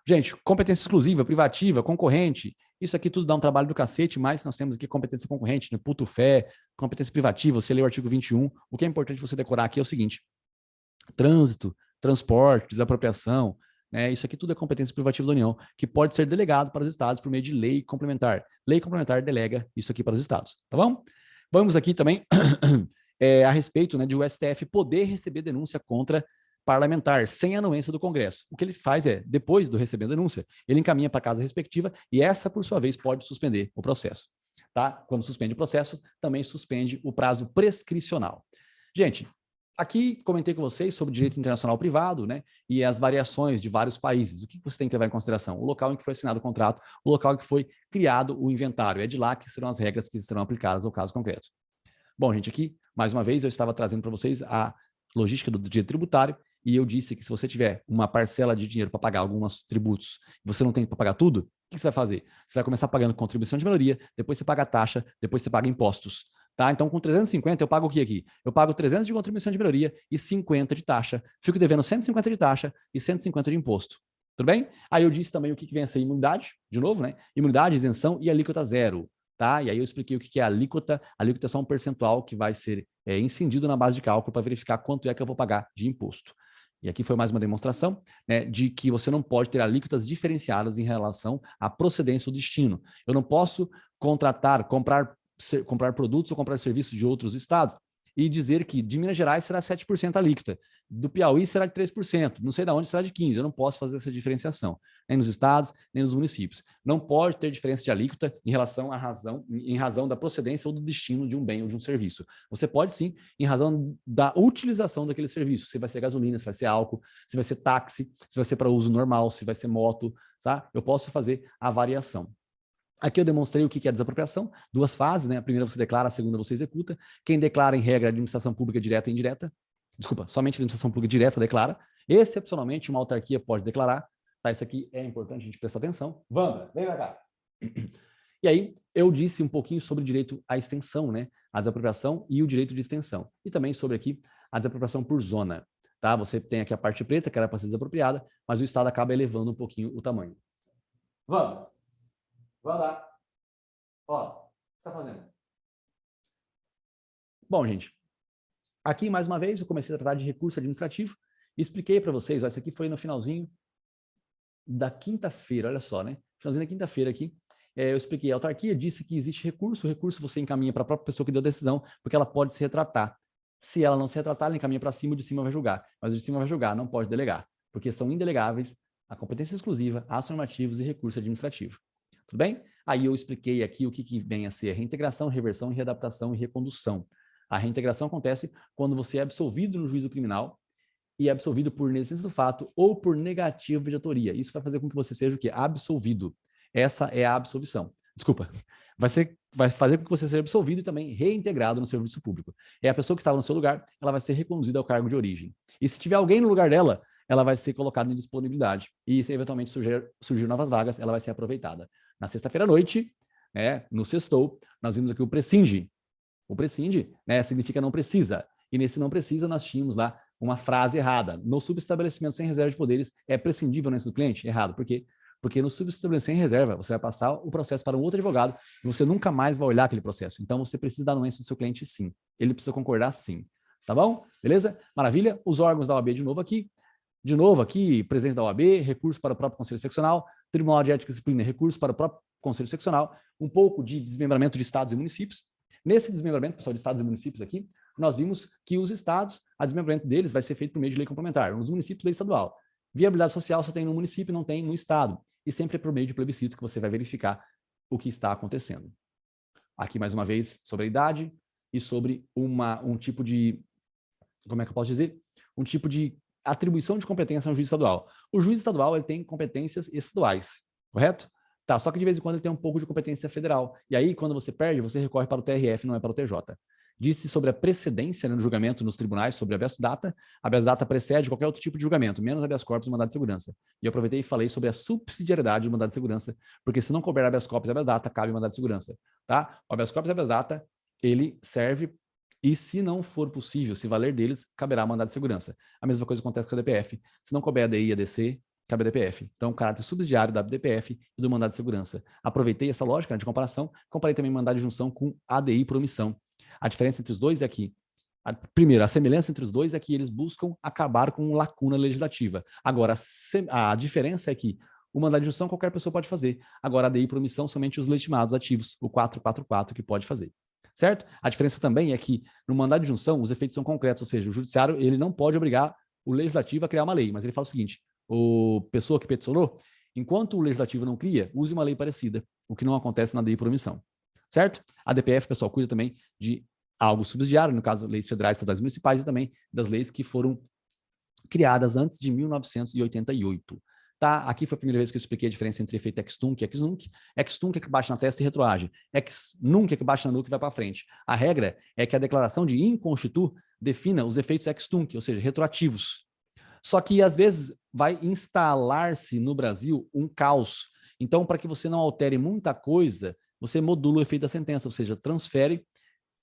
Gente, competência exclusiva, privativa, concorrente, isso aqui tudo dá um trabalho do cacete, mas nós temos aqui competência concorrente, né? Puto fé, competência privativa, você lê o artigo 21. O que é importante você decorar aqui é o seguinte: trânsito, transporte, desapropriação, né? Isso aqui tudo é competência privativa da União, que pode ser delegado para os estados por meio de lei complementar. Lei complementar delega isso aqui para os estados, tá bom? Vamos aqui também a respeito, né, de o STF poder receber denúncia contra parlamentar sem anuência do Congresso. O que ele faz é, depois do receber a denúncia, ele encaminha para a casa respectiva e essa, por sua vez, pode suspender o processo. Tá? Quando suspende o processo, também suspende o prazo prescricional. Gente, aqui comentei com vocês sobre direito internacional privado, né, e as variações de vários países. O que você tem que levar em consideração? O local em que foi assinado o contrato, o local em que foi criado o inventário. É de lá que serão as regras que serão aplicadas ao caso concreto. Bom, gente, aqui, mais uma vez, eu estava trazendo para vocês a logística do direito tributário e eu disse que se você tiver uma parcela de dinheiro para pagar alguns tributos e você não tem para pagar tudo, o que você vai fazer? Você vai começar pagando contribuição de melhoria, depois você paga taxa, depois você paga impostos. Tá? Então, com 350, eu pago o que aqui? Eu pago 300 de contribuição de melhoria e 50 de taxa. Fico devendo 150 de taxa e 150 de imposto. Tudo bem? Aí eu disse também o que vem a ser imunidade, de novo, né? Imunidade, isenção e alíquota zero. Tá? E aí eu expliquei o que é a alíquota. A alíquota é só um percentual que vai ser incidido na base de cálculo para verificar quanto é que eu vou pagar de imposto. E aqui foi mais uma demonstração, né, de que você não pode ter alíquotas diferenciadas em relação à procedência ou destino. Eu não posso comprar produtos ou comprar serviços de outros estados e dizer que de Minas Gerais será 7% a alíquota, do Piauí será de 3%, não sei de onde será de 15%, eu não posso fazer essa diferenciação, nem nos estados, nem nos municípios. Não pode ter diferença de alíquota em razão da procedência ou do destino de um bem ou de um serviço. Você pode sim, em razão da utilização daquele serviço, se vai ser gasolina, se vai ser álcool, se vai ser táxi, se vai ser para uso normal, se vai ser moto, tá? Eu posso fazer a variação. Aqui eu demonstrei o que é desapropriação, duas fases, né? A primeira você declara, a segunda você executa. Quem declara em regra a administração pública direta e indireta, desculpa, somente a administração pública direta declara. Excepcionalmente, uma autarquia pode declarar. Tá, isso aqui é importante a gente prestar atenção. Wanda, vem pra cá. E aí, eu disse um pouquinho sobre o direito à extensão, né? A desapropriação e o direito de extensão. E também sobre aqui a desapropriação por zona. Tá? Você tem aqui a parte preta, que era para ser desapropriada, mas o Estado acaba elevando um pouquinho o tamanho. Vamos. Vai lá. Ó, o que você está fazendo? Bom, gente, aqui mais uma vez eu comecei a tratar de recurso administrativo e expliquei para vocês, ó, isso aqui foi no finalzinho da quinta-feira, olha só, né? Finalzinho da quinta-feira aqui, eu expliquei, a autarquia disse que existe recurso, o recurso você encaminha para a própria pessoa que deu a decisão, porque ela pode se retratar. Se ela não se retratar, ela encaminha para cima, o de cima vai julgar. Mas o de cima vai julgar, não pode delegar, porque são indelegáveis a competência exclusiva, atos normativos e recurso administrativo. Tudo bem? Aí eu expliquei aqui o que vem a ser reintegração, reversão, readaptação e recondução. A reintegração acontece quando você é absolvido no juízo criminal e é absolvido por negligência do fato ou por negativa de autoria. Isso vai fazer com que você seja o quê? Absolvido. Essa é a absolvição. Desculpa. Vai fazer com que você seja absolvido e também reintegrado no serviço público. É a pessoa que estava no seu lugar, ela vai ser reconduzida ao cargo de origem. E se tiver alguém no lugar dela, ela vai ser colocada em disponibilidade. E se eventualmente surgir novas vagas, ela vai ser aproveitada. Na sexta-feira à noite, no sextou, nós vimos aqui o Prescinde. O prescinde, né, significa não precisa. E nesse não precisa, nós tínhamos lá uma frase errada. No subestabelecimento sem reserva de poderes, é prescindível no do cliente? Errado. Por quê? Porque no subestabelecimento sem reserva, você vai passar o processo para um outro advogado e você nunca mais vai olhar aquele processo. Então, você precisa dar anuência do seu cliente, sim. Ele precisa concordar, sim. Tá bom? Beleza? Maravilha? Os órgãos da OAB de novo aqui. De novo aqui, presidente da OAB, recurso para o próprio Conselho Seccional, Tribunal de Ética e Disciplina, recurso para o próprio Conselho Seccional, um pouco de desmembramento de estados e municípios. Nesse desmembramento, pessoal, de estados e municípios aqui, nós vimos que os estados, a desmembramento deles vai ser feito por meio de lei complementar. Nos municípios, lei estadual. Viabilidade social só tem no município, não tem no estado. E sempre é por meio de plebiscito que você vai verificar o que está acontecendo. Aqui, mais uma vez, sobre a idade e sobre um tipo de, como é que eu posso dizer? Um tipo de atribuição de competência ao juiz estadual. O juiz estadual ele tem competências estaduais, correto? Tá, só que de vez em quando ele tem um pouco de competência federal. E aí, quando você perde, você recorre para o TRF, não é para o TJ. Disse sobre a precedência, né, no julgamento nos tribunais sobre habeas data. Habeas data precede qualquer outro tipo de julgamento, menos habeas corpus e mandado de segurança. E eu aproveitei e falei sobre a subsidiariedade do mandado de segurança, porque se não couber habeas corpus e habeas data, cabe mandado de segurança. Tá? O habeas corpus e habeas data, ele serve e se não for possível, se valer deles, caberá mandado de segurança. A mesma coisa acontece com a DPF. Se não couber a DI e a DC, cabe a DPF. Então, o caráter subsidiário da DPF e do mandado de segurança. Aproveitei essa lógica, né, de comparação, comparei também mandado de junção com ADI por omissão. A diferença entre os dois é que, primeiro, a semelhança entre os dois é que eles buscam acabar com lacuna legislativa. Agora, a diferença é que o mandado de junção qualquer pessoa pode fazer. Agora, a ADI por omissão, somente os legitimados ativos, o 444 que pode fazer. Certo? A diferença também é que no mandado de junção os efeitos são concretos, ou seja, o judiciário ele não pode obrigar o legislativo a criar uma lei, mas ele fala o seguinte: o pessoa que peticionou, enquanto o legislativo não cria, use uma lei parecida, o que não acontece na lei por omissão. Certo? A DPF, pessoal, cuida também de algo subsidiário, no caso, leis federais, estaduais e municipais, e também das leis que foram criadas antes de 1988. Tá? Aqui foi a primeira vez que eu expliquei a diferença entre efeito ex-tunc e ex-nunc. Ex-tunc é que bate na testa e retroage. Ex-nunc é que bate na nuca e vai para frente. A regra é que a declaração de inconstitu defina os efeitos ex-tunc, ou seja, retroativos. Só que, às vezes, vai instalar-se no Brasil um caos. Então, para que você não altere muita coisa, você modula o efeito da sentença, ou seja, transfere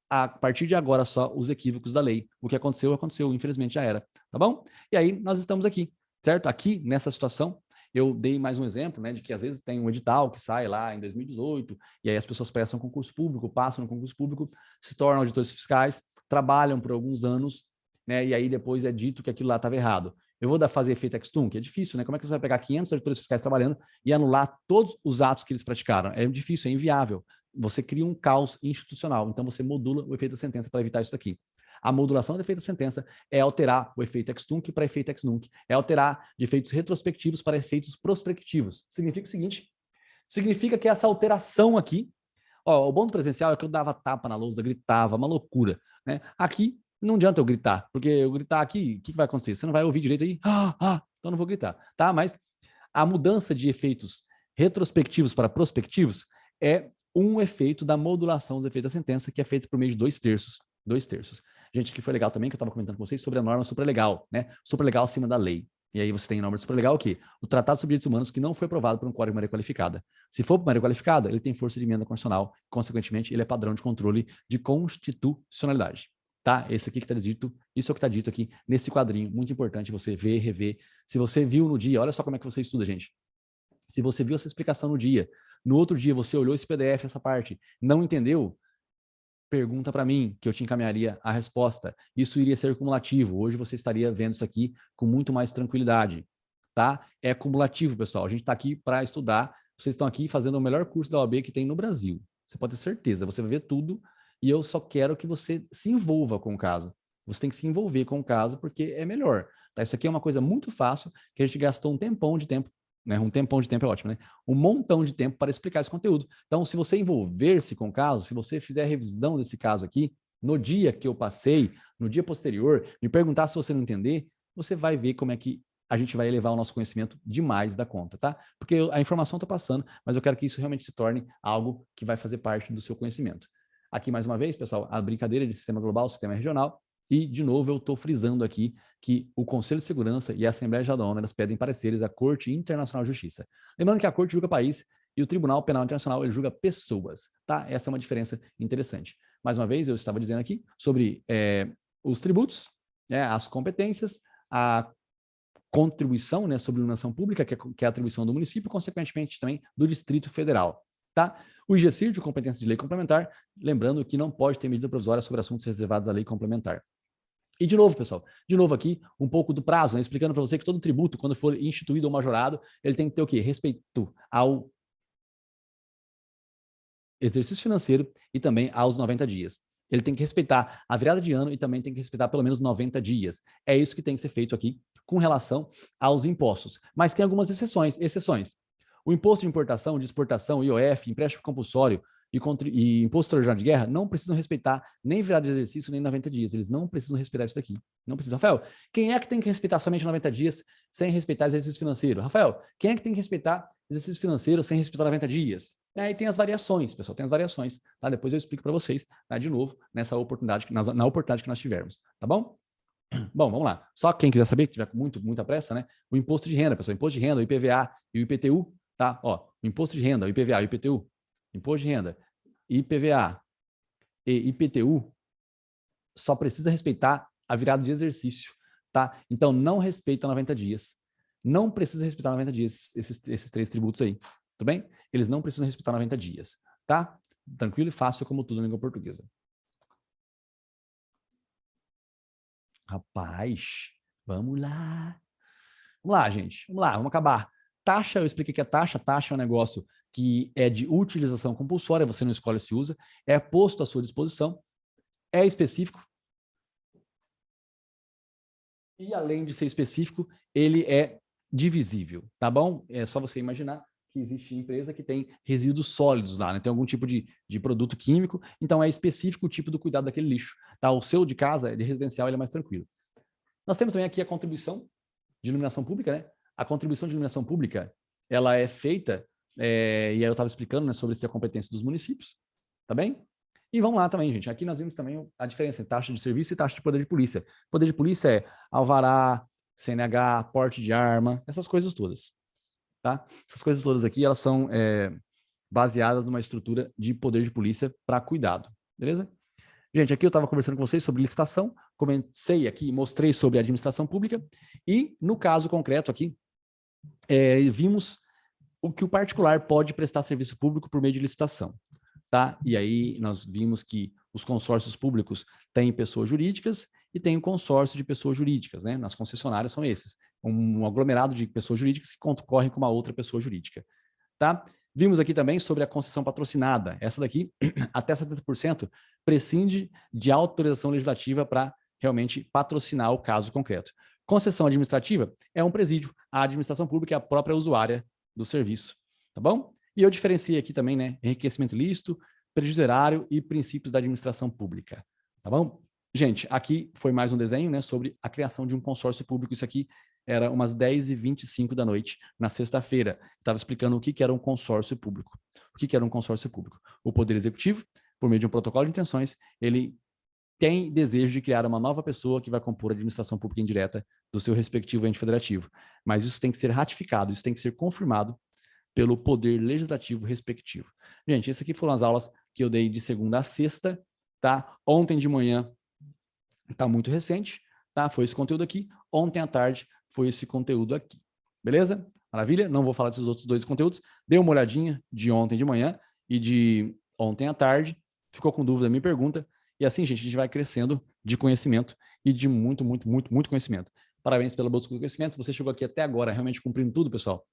a partir de agora só os equívocos da lei. O que aconteceu, aconteceu, infelizmente já era, tá bom? E aí nós estamos aqui, certo? Aqui, nessa situação, eu dei mais um exemplo, né, de que às vezes tem um edital que sai lá em 2018, e aí as pessoas prestam concurso público, passam no concurso público, se tornam auditores fiscais, trabalham por alguns anos, né, e aí depois é dito que aquilo lá estava errado. Eu vou fazer efeito ex-tunc? É difícil, né? Como é que você vai pegar 500 auditores fiscais trabalhando e anular todos os atos que eles praticaram? É difícil, é inviável. Você cria um caos institucional, então você modula o efeito da sentença para evitar isso daqui. A modulação do efeito da sentença é alterar o efeito ex-tunc para efeito ex-nunc, é alterar de efeitos retrospectivos para efeitos prospectivos. Significa o seguinte, significa que essa alteração aqui, ó, o bom do presencial é que eu dava tapa na lousa, gritava, uma loucura, né? Aqui não adianta eu gritar, porque eu gritar aqui, o que vai acontecer? Você não vai ouvir direito aí, então eu não vou gritar, tá? Mas a mudança de efeitos retrospectivos para prospectivos é um efeito da modulação dos efeitos da sentença, que é feito por meio de 2/3. 2/3. Gente, que foi legal também, que eu estava comentando com vocês sobre a norma supralegal, né? Supralegal acima da lei. E aí você tem a norma supralegal o quê? O Tratado sobre Direitos Humanos que não foi aprovado por um código de maioria qualificada. Se for por maioria qualificada, ele tem força de emenda constitucional, consequentemente, ele é padrão de controle de constitucionalidade. Tá? Esse aqui que está dito, isso é o que está dito aqui nesse quadrinho, muito importante você ver, rever. Se você viu no dia, olha só como é que você estuda, gente. Se você viu essa explicação no dia, no outro dia você olhou esse PDF, essa parte, não entendeu, pergunta para mim, que eu te encaminharia a resposta. Isso iria ser cumulativo. Hoje você estaria vendo isso aqui com muito mais tranquilidade, tá? É cumulativo, pessoal. A gente está aqui para estudar. Vocês estão aqui fazendo o melhor curso da OAB que tem no Brasil. Você pode ter certeza. Você vai ver tudo e eu só quero que você se envolva com o caso. Você tem que se envolver com o caso porque é melhor. Tá? Isso aqui é uma coisa muito fácil que a gente gastou um tempão de tempo, né? Um tempão de tempo é ótimo, né? Um montão de tempo para explicar esse conteúdo. Então, se você envolver-se com o caso, se você fizer a revisão desse caso aqui, no dia que eu passei, no dia posterior, me perguntar se você não entender, você vai ver como é que a gente vai elevar o nosso conhecimento demais da conta, tá? Porque a informação está passando, mas eu quero que isso realmente se torne algo que vai fazer parte do seu conhecimento. Aqui, mais uma vez, pessoal, a brincadeira de sistema global, sistema regional, e, de novo, eu estou frisando aqui que o Conselho de Segurança e a Assembleia Geral da ONU elas pedem pareceres à Corte Internacional de Justiça. Lembrando que a Corte julga país e o Tribunal Penal Internacional ele julga pessoas, tá? Essa é uma diferença interessante. mais uma vez, eu estava dizendo aqui sobre os tributos, né, as competências, a contribuição, né, sobre iluminação pública, que é a atribuição do município, consequentemente também do Distrito Federal. Tá? O IGCIR, de competência de lei complementar, lembrando que não pode ter medida provisória sobre assuntos reservados à lei complementar. E de novo, pessoal, de novo aqui, um pouco do prazo, né, explicando para você que todo tributo, quando for instituído ou majorado, ele tem que ter o quê? Respeito ao exercício financeiro e também aos 90 dias. Ele tem que respeitar a virada de ano e também tem que respeitar pelo menos 90 dias. É isso que tem que ser feito aqui com relação aos impostos. Mas tem algumas exceções. O imposto de importação, de exportação, IOF, empréstimo compulsório e imposto extraordinário de guerra não precisam respeitar nem virada de exercício, nem 90 dias. Eles não precisam respeitar isso daqui. Não precisam. Rafael, quem é que tem que respeitar somente 90 dias sem respeitar exercício financeiro? Rafael, quem é que tem que respeitar exercício financeiro sem respeitar 90 dias? Aí tem as variações, pessoal, tem as variações. Tá? Depois eu explico para vocês, tá? De novo, nessa oportunidade, na oportunidade que nós tivermos. Tá bom? Bom, vamos lá. Só quem quiser saber, que tiver com muita pressa, né? O imposto de renda, pessoal. Imposto de renda, o IPVA e o IPTU, tá? Ó, o imposto de renda, o IPVA e o IPTU. Imposto de renda, IPVA e IPTU só precisa respeitar a virada de exercício, tá? Então, não respeita 90 dias. Não precisa respeitar 90 dias esses três tributos aí, tudo bem? Eles não precisam respeitar 90 dias, tá? Tranquilo e fácil como tudo na língua portuguesa. Rapaz, vamos lá. Vamos lá, gente. Vamos lá, vamos acabar. Taxa, eu expliquei que é taxa. Taxa é um negócio que é de utilização compulsória, você não escolhe se usa, é posto à sua disposição, é específico. E além de ser específico, ele é divisível, tá bom? É só você imaginar que existe empresa que tem resíduos sólidos lá, né? Tem algum tipo de produto químico, então é específico o tipo do cuidado daquele lixo, tá? O seu de casa, de residencial, ele é mais tranquilo. Nós temos também aqui a contribuição de iluminação pública, né? A contribuição de iluminação pública, ela é feita, e aí eu estava explicando, né, sobre a competência dos municípios, tá bem? E vamos lá também, gente. Aqui nós vimos também a diferença entre taxa de serviço e taxa de poder de polícia. Poder de polícia é alvará, CNH, porte de arma, essas coisas todas, tá? Essas coisas todas aqui, elas são baseadas numa estrutura de poder de polícia para cuidado, beleza? Gente, aqui eu estava conversando com vocês sobre licitação, comecei aqui, mostrei sobre administração pública, e no caso concreto aqui, vimos o que o particular pode prestar serviço público por meio de licitação, tá? E aí nós vimos que os consórcios públicos têm pessoas jurídicas e tem o consórcio de pessoas jurídicas, né? Nas concessionárias são esses, um aglomerado de pessoas jurídicas que concorrem com uma outra pessoa jurídica, tá? Vimos aqui também sobre a concessão patrocinada. Essa daqui, até 70%, prescinde de autorização legislativa para realmente patrocinar o caso concreto. Concessão administrativa é um presídio. A administração pública é a própria usuária do serviço, tá bom? E eu diferenciei aqui também, né, enriquecimento ilícito, prejuízo erário e princípios da administração pública, tá bom? Gente, aqui foi mais um desenho, né, sobre a criação de um consórcio público. Isso aqui era umas 10h25 da noite, na sexta-feira. Estava explicando o que era um consórcio público. O que era um consórcio público? O Poder Executivo, por meio de um protocolo de intenções, ele tem desejo de criar uma nova pessoa que vai compor a administração pública indireta do seu respectivo ente federativo. Mas isso tem que ser ratificado, isso tem que ser confirmado pelo Poder Legislativo respectivo. Gente, essas aqui foram as aulas que eu dei de segunda a sexta, tá? Ontem de manhã, tá muito recente, tá? Foi esse conteúdo aqui. Ontem à tarde foi esse conteúdo aqui. Beleza? Maravilha? Não vou falar desses outros dois conteúdos. Dê uma olhadinha de ontem de manhã e de ontem à tarde. Ficou com dúvida, me pergunta. E assim, gente, a gente vai crescendo de conhecimento e de muito conhecimento. Parabéns pela busca do conhecimento. Se você chegou aqui até agora realmente cumprindo tudo, pessoal,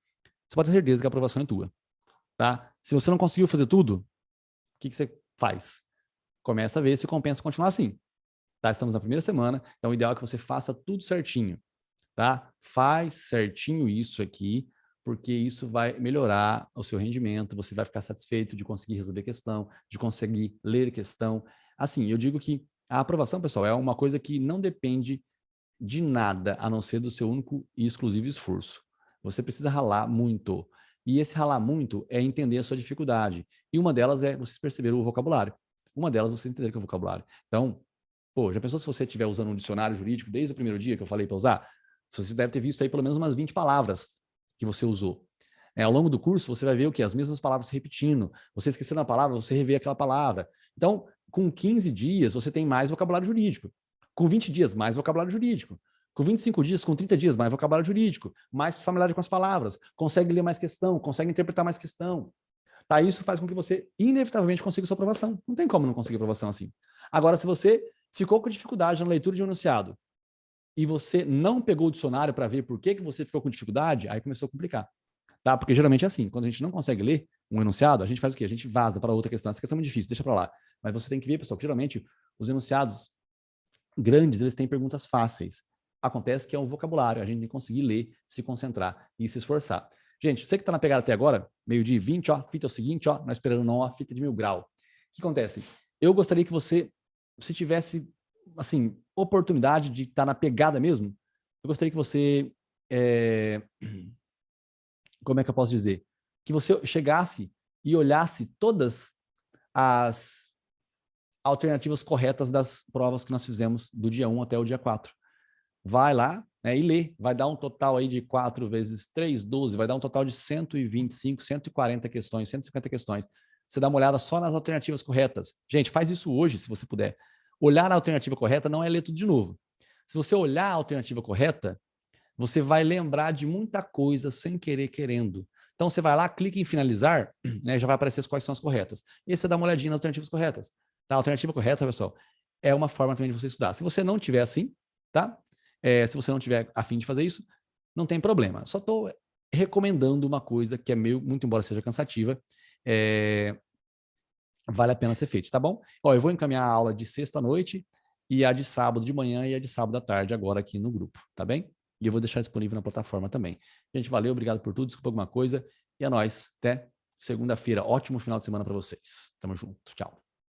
você pode ter certeza que a aprovação é tua. Tá? Se você não conseguiu fazer tudo, o que você faz? Começa a ver se compensa continuar assim. Tá? Estamos na primeira semana, então o ideal é que você faça tudo certinho. Tá? Faz certinho isso aqui, porque isso vai melhorar o seu rendimento, você vai ficar satisfeito de conseguir resolver questão, de conseguir ler questão. Assim, eu digo que a aprovação, pessoal, é uma coisa que não depende de nada, a não ser do seu único e exclusivo esforço. Você precisa ralar muito. E esse ralar muito é entender a sua dificuldade. E uma delas é vocês perceberam o vocabulário. Uma delas vocês entenderam que é o vocabulário. Então, pô, já pensou se você estiver usando um dicionário jurídico desde o primeiro dia que eu falei para usar? Você deve ter visto aí pelo menos umas 20 palavras que você usou. Ao longo do curso, você vai ver o quê? As mesmas palavras se repetindo. Você esquecendo a palavra, você revê aquela palavra. Então, com 15 dias, você tem mais vocabulário jurídico. Com 20 dias, mais vocabulário jurídico. Com 25 dias, com 30 dias, mais vocabulário jurídico. Mais familiaridade com as palavras. Consegue ler mais questão, consegue interpretar mais questão. Tá? Isso faz com que você, inevitavelmente, consiga sua aprovação. Não tem como não conseguir aprovação assim. Agora, se você ficou com dificuldade na leitura de um enunciado e você não pegou o dicionário para ver por que você ficou com dificuldade, aí começou a complicar. Tá? Porque geralmente é assim, quando a gente não consegue ler um enunciado, a gente faz o quê? A gente vaza para outra questão. Essa questão é muito difícil, deixa para lá. Mas você tem que ver, pessoal, que geralmente os enunciados grandes, eles têm perguntas fáceis. Acontece que é um vocabulário, a gente tem que conseguir ler, se concentrar e se esforçar. Gente, você que está na pegada até agora, meio-dia e 20, ó, fita é o seguinte, ó, nós esperando não, a fita de 1000 graus. O que acontece? Eu gostaria que você, se tivesse, assim, oportunidade de estar na pegada mesmo, eu gostaria que você, como é que eu posso dizer? Que você chegasse e olhasse todas as alternativas corretas das provas que nós fizemos do dia 1 até o dia 4. Vai lá, né, e lê. Vai dar um total aí de 4 vezes 3, 12, vai dar um total de 125, 140 questões, 150 questões. Você dá uma olhada só nas alternativas corretas. Gente, faz isso hoje, se você puder. Olhar a alternativa correta não é ler tudo de novo. Se você olhar a alternativa correta, você vai lembrar de muita coisa sem querer querendo. Então, você vai lá, clica em finalizar, né, já vai aparecer quais são as corretas. E aí você dá uma olhadinha nas alternativas corretas. Tá? A alternativa correta, pessoal, é uma forma também de você estudar. Se você não tiver assim, tá? Se você não tiver a fim de fazer isso, não tem problema. Só estou recomendando uma coisa que é meio, muito embora seja cansativa, vale a pena ser feita, tá bom? Ó, eu vou encaminhar a aula de sexta à noite e a de sábado de manhã e a de sábado à tarde agora aqui no grupo, tá bem? E eu vou deixar disponível na plataforma também. Gente, valeu, obrigado por tudo, desculpa alguma coisa. E é nóis, até segunda-feira. Ótimo final de semana para vocês. Tamo junto, tchau.